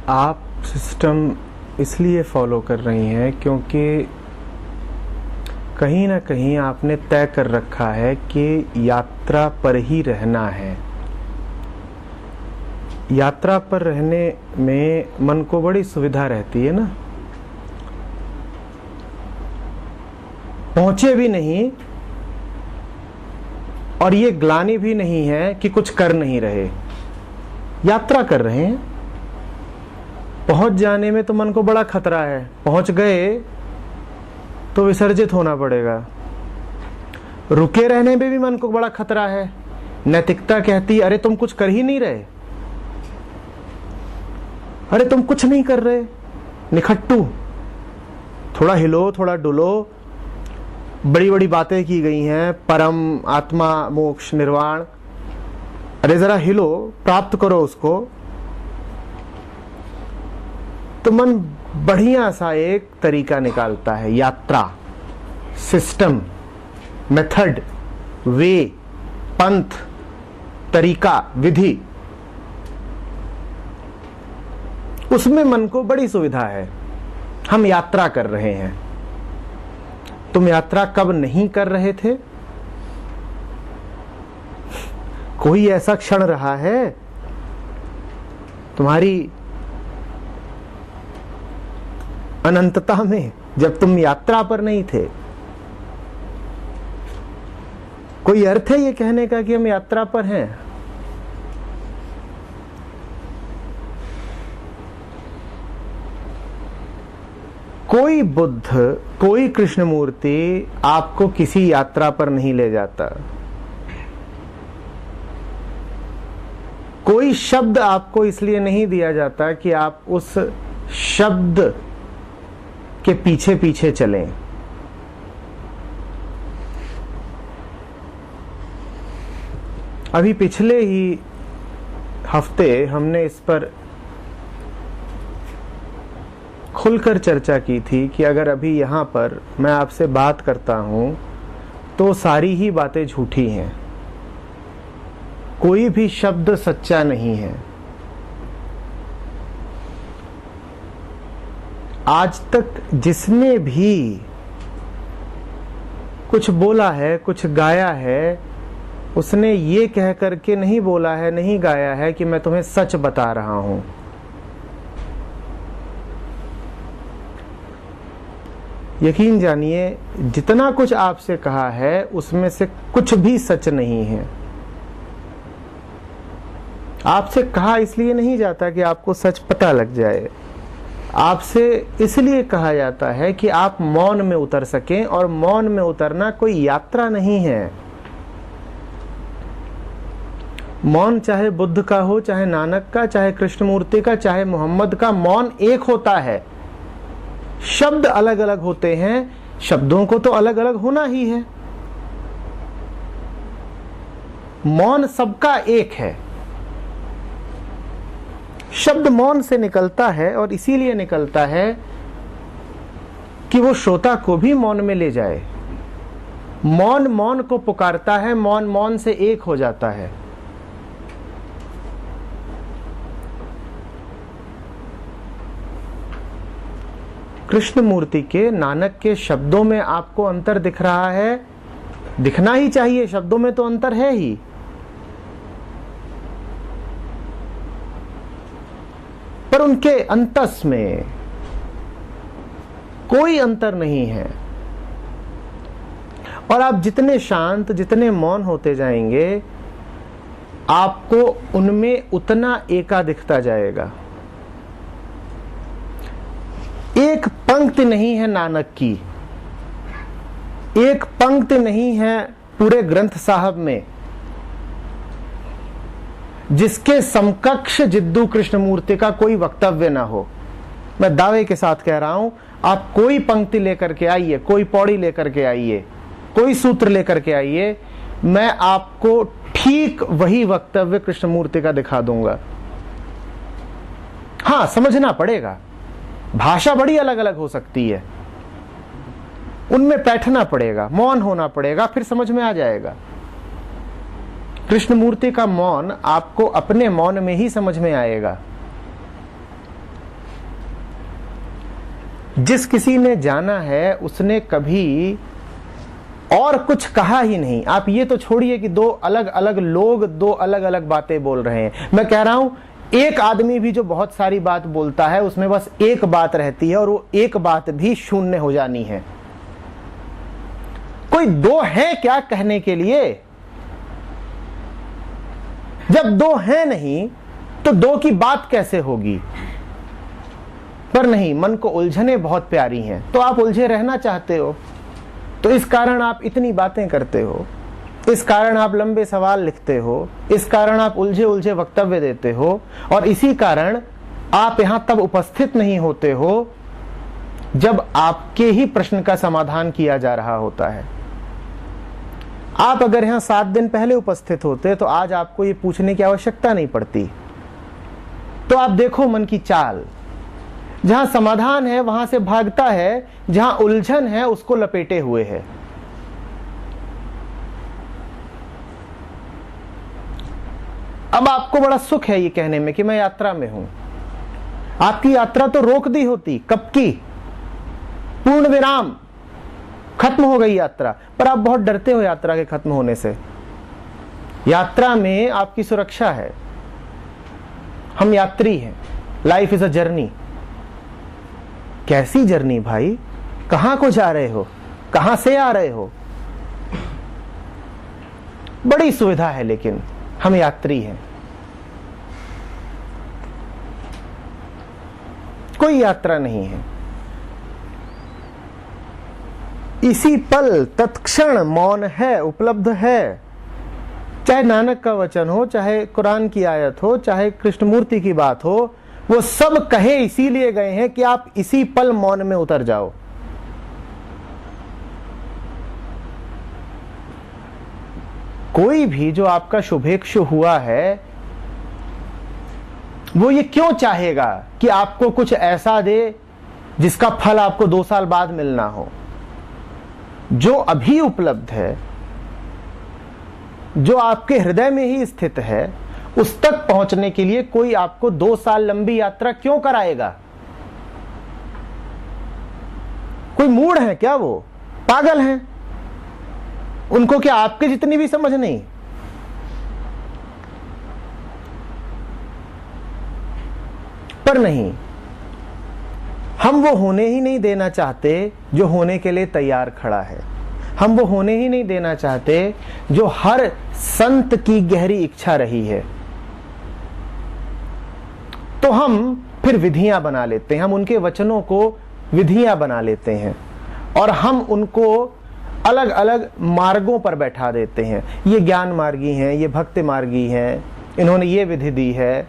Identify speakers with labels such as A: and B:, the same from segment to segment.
A: आप सिस्टम इसलिए फॉलो कर रही हैं क्योंकि कहीं ना कहीं आपने तय कर रखा है कि यात्रा पर ही रहना है। यात्रा पर रहने में मन को बड़ी सुविधा रहती है ना, पहुंचे भी नहीं और ये ग्लानि भी नहीं है कि कुछ कर नहीं रहे, यात्रा कर रहे हैं। पहुंच जाने में तो मन को बड़ा खतरा है, पहुंच गए तो विसर्जित होना पड़ेगा। रुके रहने में भी मन को बड़ा खतरा है। नैतिकता कहती अरे तुम कुछ कर ही नहीं रहे, अरे तुम कुछ नहीं कर रहे, निखट्टू, थोड़ा हिलो थोड़ा डुलो। बड़ी बड़ी बातें की गई हैं, परम, आत्मा, मोक्ष, निर्वाण। अरे जरा हिलो, प्राप्त करो उसको। तो मन बढ़िया सा एक तरीका निकालता है, यात्रा, सिस्टम, मेथड, वे, पंथ, तरीका, विधि। उसमें मन को बड़ी सुविधा है। हम यात्रा कर रहे हैं। तुम यात्रा कब नहीं कर रहे थे? कोई ऐसा क्षण रहा है तुम्हारी अनंतता में जब तुम यात्रा पर नहीं थे? कोई अर्थ है ये कहने का कि हम यात्रा पर हैं? कोई बुद्ध, कोई कृष्ण मूर्ति आपको किसी यात्रा पर नहीं ले जाता। कोई शब्द आपको इसलिए नहीं दिया जाता कि आप उस शब्द के पीछे पीछे चलें। अभी पिछले ही हफ्ते हमने इस पर खुलकर चर्चा की थी कि अगर अभी यहां पर मैं आपसे बात करता हूं तो सारी ही बातें झूठी हैं, कोई भी शब्द सच्चा नहीं है। आज तक जिसने भी कुछ बोला है, कुछ गाया है, उसने ये कह करके नहीं बोला है, नहीं गाया है कि मैं तुम्हें सच बता रहा हूं। यकीन जानिए, जितना कुछ आपसे कहा है उसमें से कुछ भी सच नहीं है। आपसे कहा इसलिए नहीं जाता कि आपको सच पता लग जाए। आपसे इसलिए कहा जाता है कि आप मौन में उतर सकें, और मौन में उतरना कोई यात्रा नहीं है। मौन चाहे बुद्ध का हो, चाहे नानक का, चाहे कृष्णमूर्ति का, चाहे मोहम्मद का, मौन एक होता है। शब्द अलग अलग होते हैं, शब्दों को तो अलग अलग होना ही है। मौन सबका एक है। शब्द मौन से निकलता है और इसीलिए निकलता है कि वो श्रोता को भी मौन में ले जाए। मौन मौन को पुकारता है, मौन मौन से एक हो जाता है। कृष्ण मूर्ति के, नानक के शब्दों में आपको अंतर दिख रहा है? दिखना ही चाहिए, शब्दों में तो अंतर है ही। पर उनके अंतस में कोई अंतर नहीं है। और आप जितने शांत, जितने मौन होते जाएंगे, आपको उनमें उतना एका दिखता जाएगा। एक पंक्ति नहीं है नानक की, एक पंक्ति नहीं है पूरे ग्रंथ साहब में जिसके समकक्ष जिद्दू कृष्णमूर्ति का कोई वक्तव्य ना हो। मैं दावे के साथ कह रहा हूं, आप कोई पंक्ति लेकर के आइए, कोई पौड़ी लेकर के आइए, कोई सूत्र लेकर के आइए, मैं आपको ठीक वही वक्तव्य कृष्णमूर्ति का दिखा दूंगा। हां, समझना पड़ेगा, भाषा बड़ी अलग अलग हो सकती है, उनमें बैठना पड़ेगा, मौन होना पड़ेगा, फिर समझ में आ जाएगा। कृष्णमूर्ति का मौन आपको अपने मौन में ही समझ में आएगा। जिस किसी ने जाना है उसने कभी और कुछ कहा ही नहीं। आप ये तो छोड़िए कि दो अलग अलग लोग दो अलग अलग बातें बोल रहे हैं, मैं कह रहा हूं एक आदमी भी जो बहुत सारी बात बोलता है उसमें बस एक बात रहती है और वो एक बात भी शून्य हो जानी है। कोई दो है क्या कहने के लिए? जब दो है नहीं तो दो की बात कैसे होगी? पर नहीं, मन को उलझने बहुत प्यारी हैं, तो आप उलझे रहना चाहते हो, तो इस कारण आप इतनी बातें करते हो, इस कारण आप लंबे सवाल लिखते हो, इस कारण आप उलझे उलझे वक्तव्य देते हो, और इसी कारण आप यहां तब उपस्थित नहीं होते हो जब आपके ही प्रश्न का समाधान किया जा रहा होता है। आप अगर यहां 7 दिन पहले उपस्थित होते तो आज आपको ये पूछने की आवश्यकता नहीं पड़ती। तो आप देखो मन की चाल, जहां समाधान है वहां से भागता है, जहां उलझन है उसको लपेटे हुए है। अब आपको बड़ा सुख है ये कहने में कि मैं यात्रा में हूं। आपकी यात्रा तो रोक दी होती, कब की? पूर्ण विराम, खत्म हो गई यात्रा। पर आप बहुत डरते हो यात्रा के खत्म होने से। यात्रा में आपकी सुरक्षा है। हम यात्री हैं, लाइफ इज अ जर्नी। कैसी जर्नी भाई? कहां को जा रहे हो? कहां से आ रहे हो? बड़ी सुविधा है, लेकिन हम यात्री हैं। कोई यात्रा नहीं है। इसी पल तत्क्षण मौन है, उपलब्ध है। चाहे नानक का वचन हो, चाहे कुरान की आयत हो, चाहे कृष्णमूर्ति की बात हो, वो सब कहे इसीलिए गए हैं कि आप इसी पल मौन में उतर जाओ। कोई भी जो आपका शुभेच्छु हुआ है वो ये क्यों चाहेगा कि आपको कुछ ऐसा दे जिसका फल आपको 2 साल बाद मिलना हो? जो अभी उपलब्ध है, जो आपके हृदय में ही स्थित है, उस तक पहुंचने के लिए कोई आपको 2 साल लंबी यात्रा क्यों कराएगा? कोई मूढ़ है क्या? वो पागल हैं? उनको क्या आपके जितनी भी समझ नहीं? पर नहीं, हम वो होने ही नहीं देना चाहते जो होने के लिए तैयार खड़ा है। हम वो होने ही नहीं देना चाहते जो हर संत की गहरी इच्छा रही है। तो हम फिर विधियां बना लेते हैं, हम उनके वचनों को विधियां बना लेते हैं और हम उनको अलग अलग मार्गों पर बैठा देते हैं। ये ज्ञान मार्गी हैं, ये भक्ति मार्गी हैं, इन्होंने ये विधि दी है,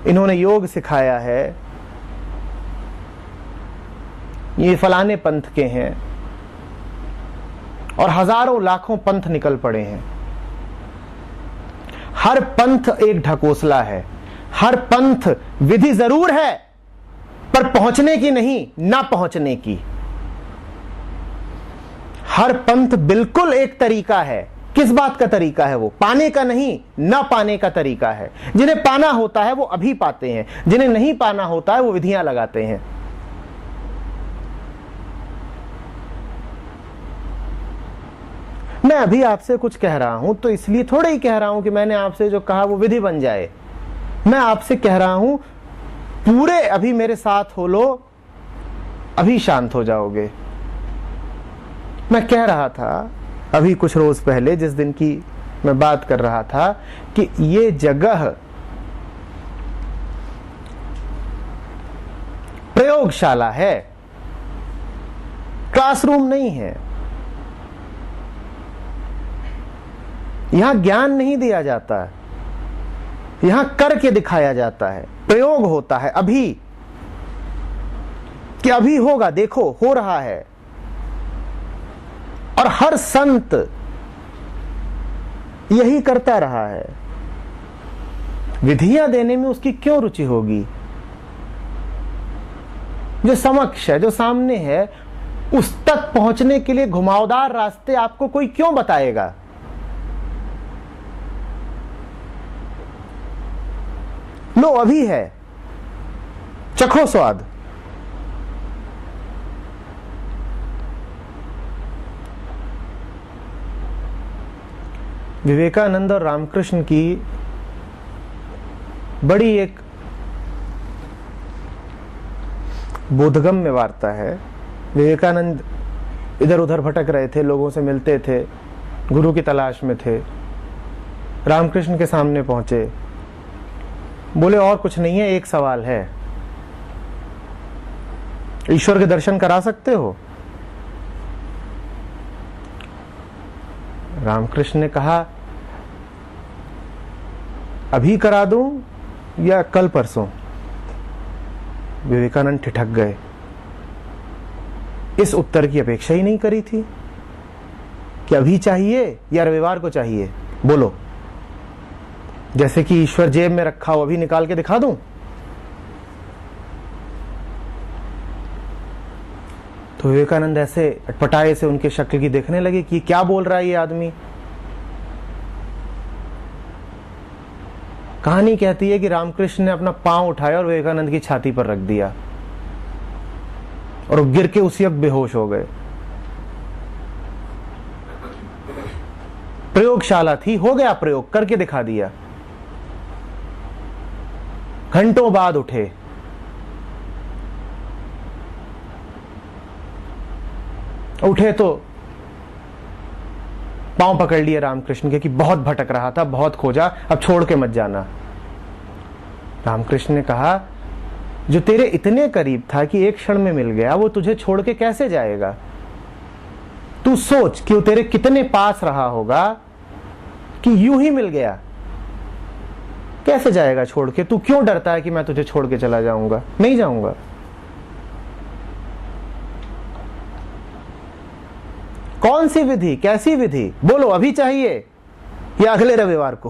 A: इन्होंने योग सिखाया है, ये फलाने पंथ के हैं, और हजारों लाखों पंथ निकल पड़े हैं। हर पंथ एक ढकोसला है, हर पंथ विधि जरूर है पर पहुंचने की नहीं, ना पहुंचने की। हर पंथ बिल्कुल एक तरीका है। किस बात का तरीका है? वो पाने का नहीं, ना पाने का तरीका है। जिन्हें पाना होता है वो अभी पाते हैं, जिन्हें नहीं पाना होता है वो विधियां लगाते हैं। मैं अभी आपसे कुछ कह रहा हूं तो इसलिए थोड़ा ही कह रहा हूं कि मैंने आपसे जो कहा वो विधि बन जाए। मैं आपसे कह रहा हूं पूरे अभी मेरे साथ हो लो, अभी शांत हो जाओगे। मैं कह रहा था अभी कुछ रोज पहले, जिस दिन की मैं बात कर रहा था, कि ये जगह प्रयोगशाला है, क्लासरूम नहीं है। यहां ज्ञान नहीं दिया जाता, यहां करके दिखाया जाता है, प्रयोग होता है अभी, कि अभी होगा, देखो हो रहा है। और हर संत यही करता रहा है। विधियां देने में उसकी क्यों रुचि होगी? जो समक्ष है, जो सामने है, उस तक पहुंचने के लिए घुमावदार रास्ते आपको कोई क्यों बताएगा? लो अभी है, चखो स्वाद। विवेकानंद और रामकृष्ण की बड़ी एक बोधगम्य वार्ता है। विवेकानंद इधर उधर भटक रहे थे, लोगों से मिलते थे, गुरु की तलाश में थे। रामकृष्ण के सामने पहुंचे, बोले और कुछ नहीं है, एक सवाल है, ईश्वर के दर्शन करा सकते हो? रामकृष्ण ने कहा, अभी करा दूं या कल परसों? विवेकानंद ठिठक गए। इस उत्तर की अपेक्षा ही नहीं करी थी कि अभी चाहिए या रविवार को चाहिए, बोलो। जैसे कि ईश्वर जेब में रखा हो, अभी निकाल के दिखा दूं? तो विवेकानंद ऐसे अटपटाए से उनके शक्ल की देखने लगे कि क्या बोल रहा है ये आदमी। कहानी कहती है कि रामकृष्ण ने अपना पांव उठाया और विवेकानंद की छाती पर रख दिया और गिर के उसी वक्त बेहोश हो गए। प्रयोगशाला थी, हो गया प्रयोग, करके दिखा दिया। घंटों बाद उठे, तो पांव पकड़ लिए रामकृष्ण के कि बहुत भटक रहा था, बहुत खोजा, अब छोड़ के मत जाना। रामकृष्ण ने कहा, जो तेरे इतने करीब था कि एक क्षण में मिल गया, वो तुझे छोड़ के कैसे जाएगा? तू सोच कि वो तेरे कितने पास रहा होगा कि यूं ही मिल गया, कैसे जाएगा छोड़ के? तू क्यों डरता है कि मैं तुझे छोड़ के चला जाऊंगा? नहीं जाऊंगा। कौन सी विधि, कैसी विधि? बोलो, अभी चाहिए या अगले रविवार को?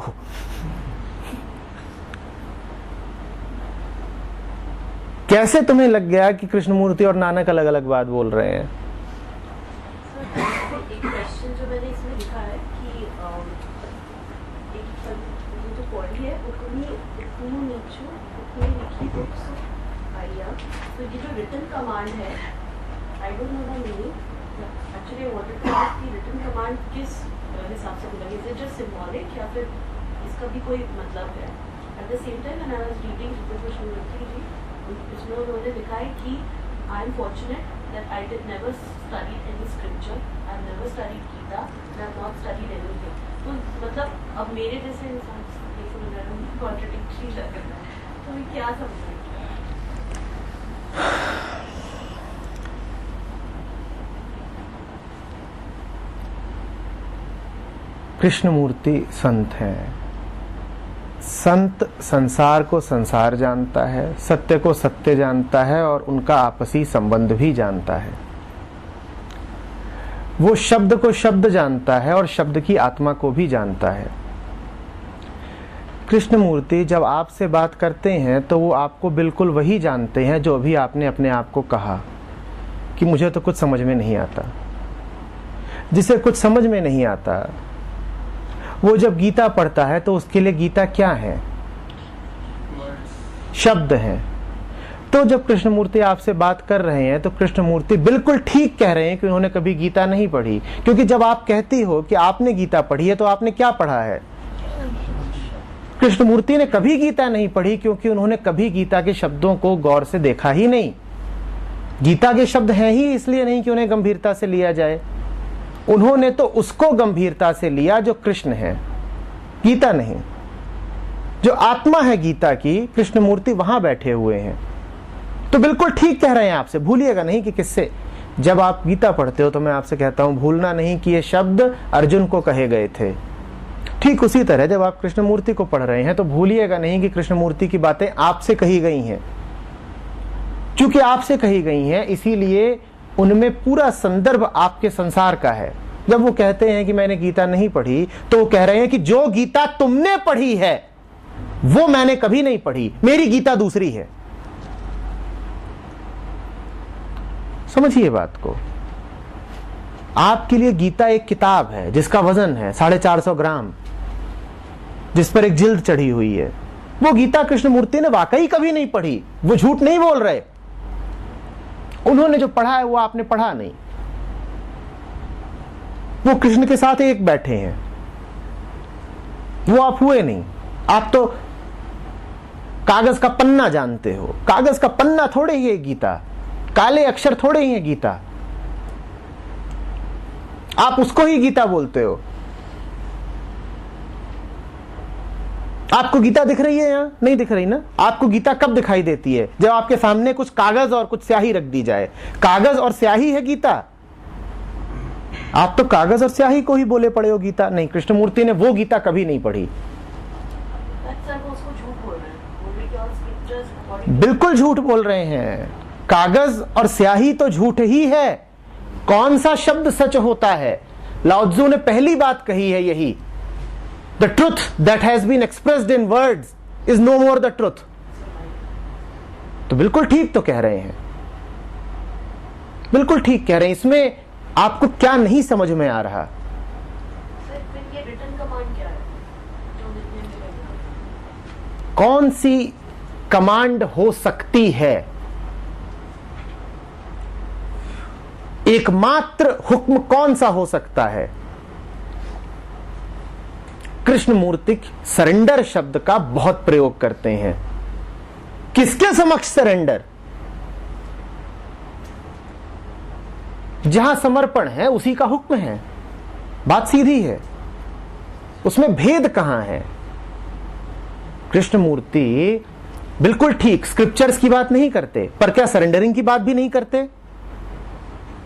A: कैसे तुम्हें लग गया कि कृष्णमूर्ति और नानक अलग अलग बात बोल रहे हैं?
B: एक क्वेश्चन जो मैंने इसमें लिखा है कि एक जो पॉइंट है, उतनी नीचू उतनी लिखी बुक्स आइया। तो ये जो रिटन कमांड है, I don't know the meaning actually. I wanted to ask कि रिटन कमांड किस हिसाब से बोला गया? इज इट जस्ट सिंबॉलिक या फिर इसका भी कोई मतलब है? At the same time when I was reading Krishnamurti ji, इसमें उन्होंने लिखा है कि I am fortunate that I did never studied any scripture, I have never studied Gita, I have not studied anything. तो मतलब अब मेरे जैसे इंसान ये समझ रहा है, कॉन्ट्रडिक्टरी लग रहा है, तो मैं क्या समझूं?
A: कृष्णमूर्ति संत हैं। संत संसार को संसार जानता है, सत्य को सत्य जानता है और उनका आपसी संबंध भी जानता है। वो शब्द को शब्द जानता है और शब्द की आत्मा को भी जानता है। कृष्णमूर्ति जब आपसे बात करते हैं तो वो आपको बिल्कुल वही जानते हैं जो अभी आपने अपने आप को कहा कि मुझे तो कुछ समझ में नहीं आता। जिसे कुछ समझ में नहीं आता, वो जब गीता पढ़ता है तो उसके लिए गीता क्या है? शब्द हैं। तो जब कृष्णमूर्ति आपसे बात कर रहे हैं तो कृष्णमूर्ति बिल्कुल ठीक कह रहे हैं कि उन्होंने कभी गीता नहीं पढ़ी। क्योंकि जब आप कहती हो कि आपने गीता पढ़ी है तो आपने क्या पढ़ा है? कृष्णमूर्ति ने कभी गीता नहीं पढ़ी क्योंकि उन्होंने कभी गीता के शब्दों को गौर से देखा ही नहीं। गीता के शब्द हैं ही इसलिए नहीं कि उन्हें गंभीरता से लिया जाए। उन्होंने तो उसको गंभीरता से लिया जो कृष्ण है, गीता नहीं। जो आत्मा है गीता की, कृष्णमूर्ति वहां बैठे हुए हैं। तो बिल्कुल ठीक कह रहे हैं आपसे, भूलिएगा नहीं कि किससे। जब आप गीता पढ़ते हो तो मैं आपसे कहता हूं, भूलना नहीं कि ये शब्द अर्जुन को कहे गए थे। ठीक उसी तरह जब आप कृष्णमूर्ति को पढ़ रहे हैं तो भूलिएगा नहीं कि कृष्णमूर्ति की बातें आपसे कही गई हैं। क्योंकि आपसे कही गई हैं इसीलिए उनमें पूरा संदर्भ आपके संसार का है। जब वो कहते हैं कि मैंने गीता नहीं पढ़ी तो वो कह रहे हैं कि जो गीता तुमने पढ़ी है वो मैंने कभी नहीं पढ़ी, मेरी गीता दूसरी है। समझिए बात को। आपके लिए गीता एक किताब है जिसका वजन है 450 ग्राम, जिस पर एक जिल्द चढ़ी हुई है। वो गीता कृष्णमूर्ति ने वाकई कभी नहीं पढ़ी, वो झूठ नहीं बोल रहे। उन्होंने जो पढ़ा है वो आपने पढ़ा नहीं। वो कृष्ण के साथ एक बैठे हैं, वो आप हुए नहीं। आप तो कागज का पन्ना जानते हो, कागज का पन्ना थोड़े ही है गीता, काले अक्षर थोड़े ही है गीता, आप उसको ही गीता बोलते हो। आपको गीता दिख रही है? यहां नहीं दिख रही ना। आपको गीता कब दिखाई देती है? जब आपके सामने कुछ कागज और कुछ स्याही रख दी जाए। कागज और स्याही है गीता। आप तो कागज और स्याही को ही बोले पड़े हो गीता। नहीं, कृष्णमूर्ति ने वो गीता कभी नहीं पढ़ी। बिल्कुल झूठ बोल रहे हैं। कागज और स्याही तो झूठ ही है। कौन सा शब्द सच होता है? लाओत्जू ने पहली बात कही है यही, the truth that has been expressed in words is no more the truth. तो बिल्कुल ठीक तो कह रहे हैं, बिल्कुल ठीक कह रहे हैं। इसमें आपको क्या नहीं समझ में आ रहा?
B: फिर ये रिटन कमांड क्या है जो लिखने में लगेगा?
A: कौन सी कमांड हो सकती है? एकमात्र हुक्म कौन सा हो सकता है? कृष्णमूर्ति सरेंडर शब्द का बहुत प्रयोग करते हैं। किसके समक्ष सरेंडर? जहां समर्पण है उसी का हुक्म है। बात सीधी है, उसमें भेद कहां है? कृष्णमूर्ति बिल्कुल ठीक स्क्रिप्चर्स की बात नहीं करते, पर क्या सरेंडरिंग की बात भी नहीं करते?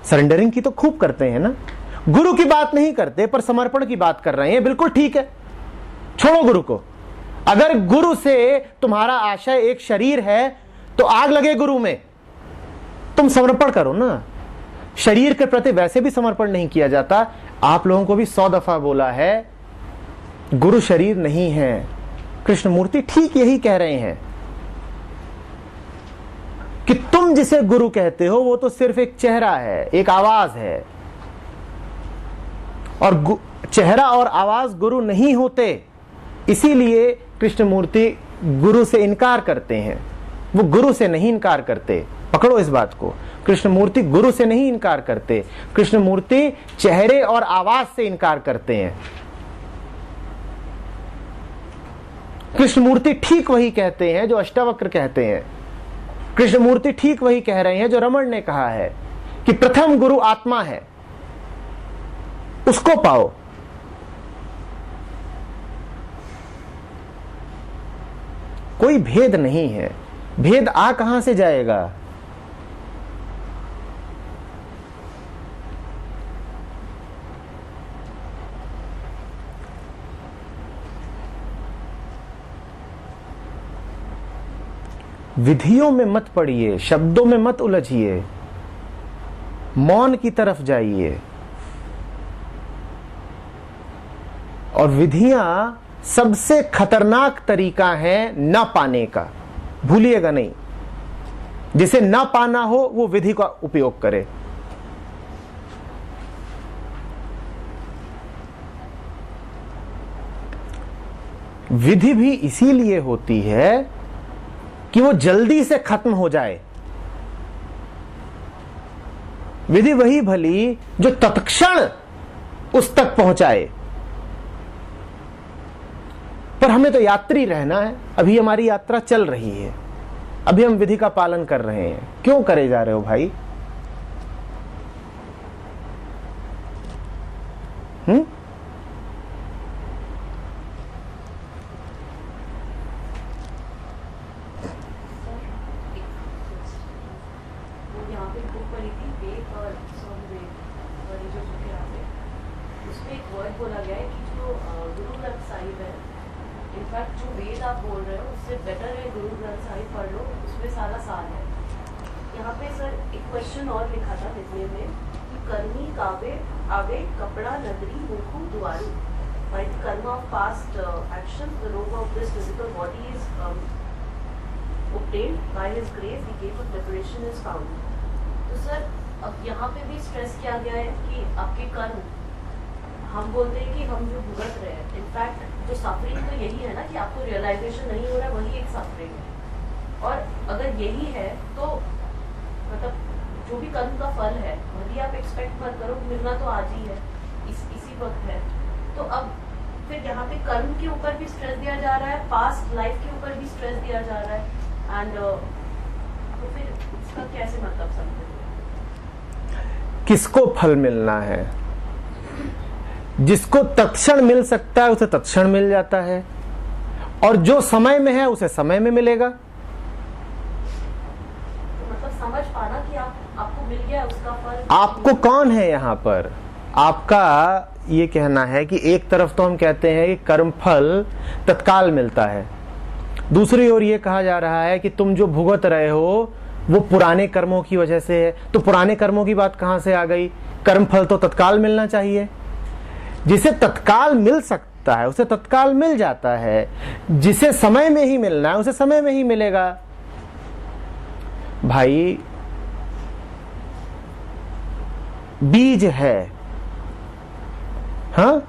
A: सरेंडरिंग की तो खूब करते हैं ना। गुरु की बात नहीं करते, पर समर्पण की बात कर रहे हैं। बिल्कुल ठीक है, छोड़ो गुरु को। अगर गुरु से तुम्हारा आशय एक शरीर है तो आग लगे गुरु में, तुम समर्पण करो ना। शरीर के प्रति वैसे भी समर्पण नहीं किया जाता। आप लोगों को भी 100 दफा बोला है, गुरु शरीर नहीं है। कृष्णमूर्ति ठीक यही कह रहे हैं कि तुम जिसे गुरु कहते हो वो तो सिर्फ एक चेहरा है, एक आवाज है, और चेहरा और आवाज गुरु नहीं होते। इसीलिए कृष्णमूर्ति गुरु से इनकार करते हैं। वो गुरु से नहीं इनकार करते, पकड़ो इस बात को। कृष्णमूर्ति गुरु से नहीं इनकार करते, कृष्णमूर्ति चेहरे और आवाज से इनकार करते हैं। कृष्णमूर्ति ठीक वही कहते हैं जो अष्टावक्र कहते हैं। कृष्णमूर्ति ठीक वही कह रहे हैं जो रमण ने कहा है कि प्रथम गुरु आत्मा है, उसको पाओ। कोई भेद नहीं है। भेद आ कहां से जाएगा? विधियों में मत पड़िए, शब्दों में मत उलझिए, मौन की तरफ जाइए। और विधियां सबसे खतरनाक तरीका है न पाने का, भूलिएगा नहीं। जिसे न पाना हो वो विधि का उपयोग करे। विधि भी इसीलिए होती है कि वो जल्दी से खत्म हो जाए। विधि वही भली जो तत्क्षण उस तक पहुंचाए। पर हमें तो यात्री रहना है। अभी हमारी यात्रा चल रही है, अभी हम विधि का पालन कर रहे हैं। क्यों करे जा रहे हो भाई?
B: यहाँ पे बुक पढ़ी थी वेद और वेद और ये जो बुक यहाँ पे उसमें एक वर्ड बोला गया है कि जो गुरु ग्रंथ साहिब है, इनफैक्ट जो वेद आप बोल रहे हो उससे बेटर है गुरु ग्रंथ साहिब पढ़ लो, उसमें सारा सार है। यहाँ पे सर एक क्वेश्चन और लिखा था लिखने में कि कर्मी कावे आवे कपड़ा नगरी मुखु दुआरू, by the karma of past actions the robe of this physical body is obtained by his grace the gate of liberation is found। तो सर अब यहाँ पे भी स्ट्रेस किया गया है कि आपके कर्म, हम बोलते हैं कि हम जो भुगत रहे हैं, इनफैक्ट जो सफरिंग तो यही है ना कि आपको रियलाइजेशन नहीं हो रहा है, वही एक सफरिंग है। और अगर यही है तो मतलब जो भी कर्म का फल है वही आप एक्सपेक्ट मत करो, मिलना तो आज ही है, इसी वक्त है। तो अब फिर यहाँ पे कर्म के ऊपर भी स्ट्रेस दिया जा रहा है, पास्ट लाइफ के ऊपर भी स्ट्रेस दिया जा रहा है, एंड तो फिर इसका कैसे मतलब समझे?
A: किसको फल मिलना है? जिसको तत्क्षण मिल सकता है उसे तत्क्षण मिल जाता है, और जो समय में है उसे समय में मिलेगा।
B: तो मतलब समझ पाना कि आपको मिल गया उसका फल।
A: आपको कौन है यहाँ पर? आपका ये कहना है कि एक तरफ तो हम कहते हैं कि कर्म फल तत्काल मिलता है, दूसरी ओर ये कहा जा रहा है कि तुम जो भुगत रहे हो वो पुराने कर्मों की वजह से है। तो पुराने कर्मों की बात कहां से आ गई? कर्म फल तो तत्काल मिलना चाहिए। जिसे तत्काल मिल सकता है उसे तत्काल मिल जाता है, जिसे समय में ही मिलना है उसे समय में ही मिलेगा। भाई, बीज है, हाँ,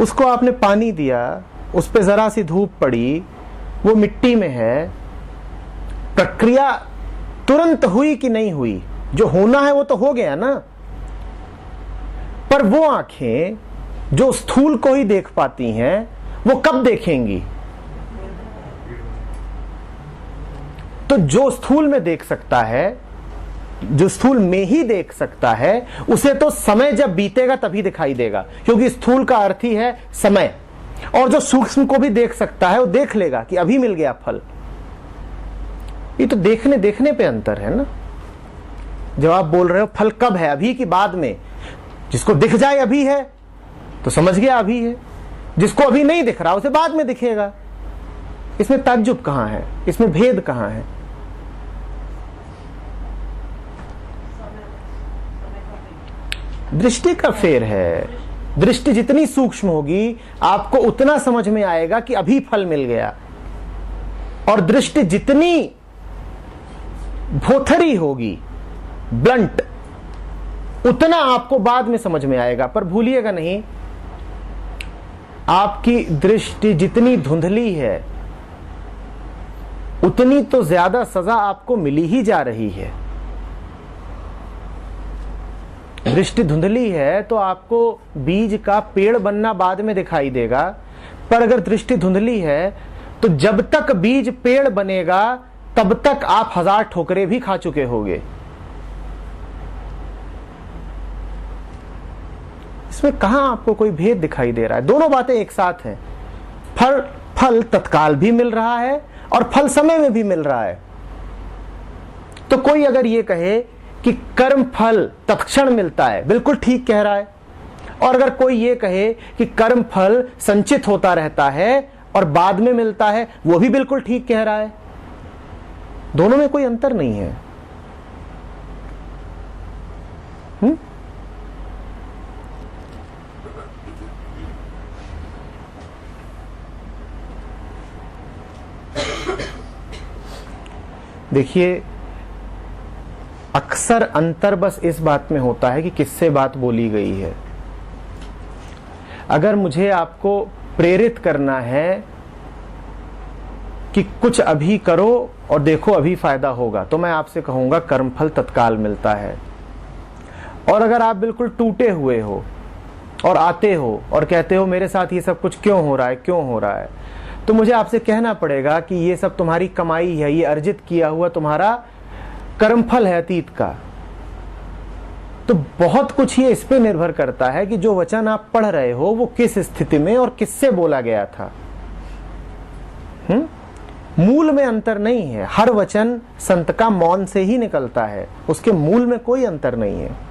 A: उसको आपने पानी दिया, उस पे जरा सी धूप पड़ी, वो मिट्टी में है, प्रक्रिया तुरंत हुई कि नहीं हुई? जो होना है वो तो हो गया ना। पर वो आंखें जो स्थूल को ही देख पाती हैं वो कब देखेंगी? तो जो स्थूल में देख सकता है, जो स्थूल में ही देख सकता है, उसे तो समय जब बीतेगा तभी दिखाई देगा, क्योंकि स्थूल का अर्थ ही है समय। और जो सूक्ष्म को भी देख सकता है वो देख लेगा कि अभी मिल गया फल। ये तो देखने देखने पे अंतर है ना। जब आप बोल रहे हो फल कब है, अभी कि बाद में, जिसको दिख जाए अभी है तो समझ गया अभी है, जिसको अभी नहीं दिख रहा उसे बाद में दिखेगा। इसमें ताज्जुब कहां है? इसमें भेद कहां है? दृष्टि का फेर है। दृष्टि जितनी सूक्ष्म होगी आपको उतना समझ में आएगा कि अभी फल मिल गया, और दृष्टि जितनी भोथरी होगी, ब्लंट, उतना आपको बाद में समझ में आएगा। पर भूलिएगा नहीं, आपकी दृष्टि जितनी धुंधली है उतनी तो ज्यादा सजा आपको मिली ही जा रही है। दृष्टि धुंधली है तो आपको बीज का पेड़ बनना बाद में दिखाई देगा, पर अगर दृष्टि धुंधली है तो जब तक बीज पेड़ बनेगा तब तक आप 1000 ठोकरें भी खा चुके होंगे। इसमें कहां आपको कोई भेद दिखाई दे रहा है? दोनों बातें एक साथ हैं। फल तत्काल भी मिल रहा है और फल समय में भी मिल रहा है। तो कोई अगर ये कहे कि कर्म फल तत्क्षण मिलता है, बिल्कुल ठीक कह रहा है। और अगर कोई ये कहे कि कर्म फल संचित होता रहता है और बाद में मिलता है, वो भी बिल्कुल ठीक कह रहा है। दोनों में कोई अंतर नहीं है। देखिए, अक्सर अंतर बस इस बात में होता है कि किससे बात बोली गई है। अगर मुझे आपको प्रेरित करना है कि कुछ अभी करो और देखो अभी फायदा होगा, तो मैं आपसे कहूंगा कर्मफल तत्काल मिलता है। और अगर आप बिल्कुल टूटे हुए हो और आते हो और कहते हो मेरे साथ ये सब कुछ क्यों हो रहा है, क्यों हो रहा है, तो मुझे आपसे कहना पड़ेगा कि ये सब तुम्हारी कमाई है, ये अर्जित किया हुआ तुम्हारा कर्मफल है अतीत का। तो बहुत कुछ ये इस पे निर्भर करता है कि जो वचन आप पढ़ रहे हो वो किस स्थिति में और किससे बोला गया था। मूल में अंतर नहीं है। हर वचन संत का मौन से ही निकलता है, उसके मूल में कोई अंतर नहीं है।